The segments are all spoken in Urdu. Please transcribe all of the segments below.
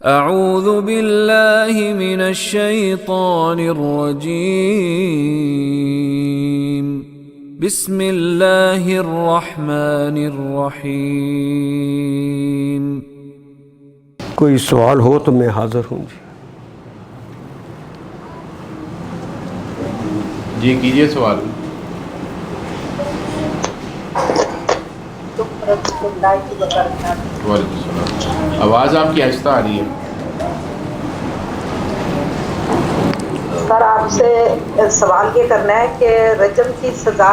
اعوذ باللہ من الشیطان الرجیم بسم اللہ الرحمن الرحیم۔ کوئی سوال ہو تو میں حاضر ہوں جی کیجئے سوال۔ وعلیکم السلام۔ آواز آپ کی آہستہ آ رہی ہے۔ سر آپ سے سوال یہ کرنا ہے کہ رجم کی سزا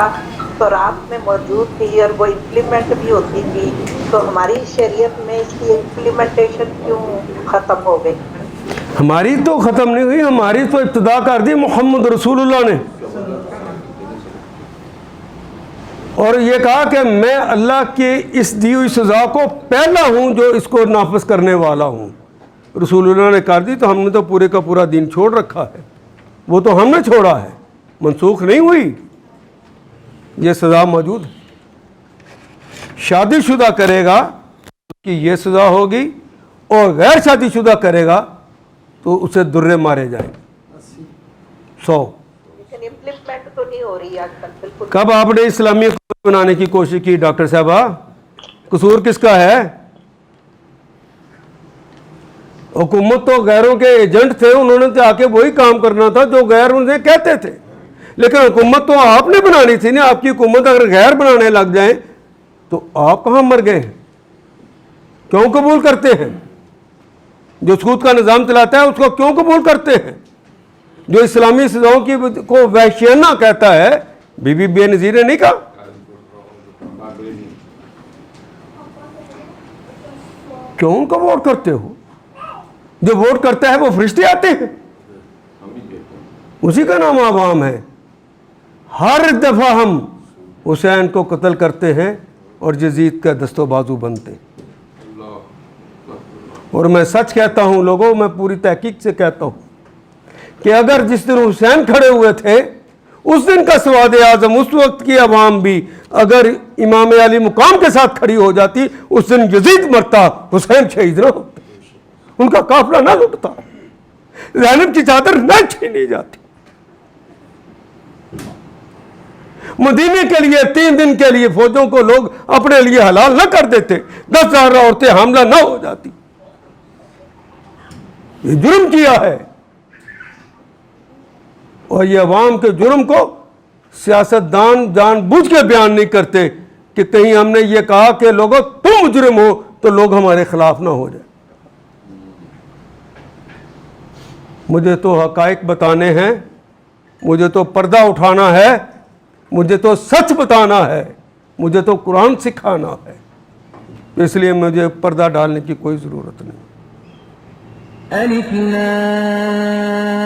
تورات میں موجود تھی اور وہ امپلیمنٹ بھی ہوتی تھی، تو ہماری شریعت میں اس کی امپلیمنٹیشن کیوں ختم ہو گئی؟ ہماری تو ختم نہیں ہوئی، ہماری تو ابتدا کر دی محمد رسول اللہ نے، اور یہ کہا کہ میں اللہ کی اس دی ہوئی سزا کو پہلا ہوں جو اس کو نافذ کرنے والا ہوں۔ رسول اللہ نے کر دی تو ہم نے تو پورے کا پورا دین چھوڑ رکھا ہے، وہ تو ہم نے چھوڑا ہے، منسوخ نہیں ہوئی، یہ سزا موجود ہے۔ شادی شدہ کرے گا کہ یہ سزا ہوگی، اور غیر شادی شدہ کرے گا تو اسے درے مارے جائیں 100۔ لیکن امپلیمنٹ تو نہیں ہو رہی آج کل بالکل۔ کب آپ نے اسلامی حکومت بنانے کی کوشش کی ڈاکٹر صاحبہ؟ قصور کس کا ہے؟ حکومت تو غیروں کے ایجنٹ تھے، انہوں نے تو آ کے وہی کام کرنا تھا جو غیر انہیں کہتے تھے، لیکن حکومت تو آپ نے بنانی تھی نا۔ آپ کی حکومت اگر غیر بنانے لگ جائیں تو آپ کہاں مر گئے ہیں؟ کیوں قبول کرتے ہیں؟ جو سود کا نظام چلاتا ہے اس کو کیوں قبول کرتے ہیں؟ جو اسلامی سزاؤں کی کو وحشیانہ کہتا ہے، بی بی بے نظیر نے نہیں کہا؟ کیوں ان کو ووٹ کرتے ہو؟ جو ووٹ کرتا ہے وہ فرشتے آتے ہیں، اسی کا نام عوام ہے۔ ہر دفعہ ہم حسین کو قتل کرتے ہیں اور یزید کا دست و بازو بنتے ہیں، اور میں سچ کہتا ہوں لوگوں، میں پوری تحقیق سے کہتا ہوں کہ اگر جس دن حسین کھڑے ہوئے تھے اس دن کا سواد اعظم اس وقت کی عوام بھی اگر امام علی مقام کے ساتھ کھڑی ہو جاتی، اس دن یزید مرتا، حسین شہید نہ ہوتا، ان کا قافلہ نہ لٹتا، زینب کی چادر نہ چھینی جاتی۔ مدینے کے لیے 3 دن کے لیے فوجوں کو لوگ اپنے لیے حلال نہ کر دیتے، 10,000 عورتیں حاملہ نہ ہو جاتی۔ یہ جرم کیا ہے، اور یہ عوام کے جرم کو سیاستدان جان بوجھ کے بیان نہیں کرتے کہ کہیں ہم نے یہ کہا کہ لوگوں تم مجرم ہو تو لوگ ہمارے خلاف نہ ہو جائیں۔ مجھے تو حقائق بتانے ہیں، مجھے تو پردہ اٹھانا ہے، مجھے تو سچ بتانا ہے، مجھے تو قرآن سکھانا ہے، اس لیے مجھے پردہ ڈالنے کی کوئی ضرورت نہیں۔ الف لام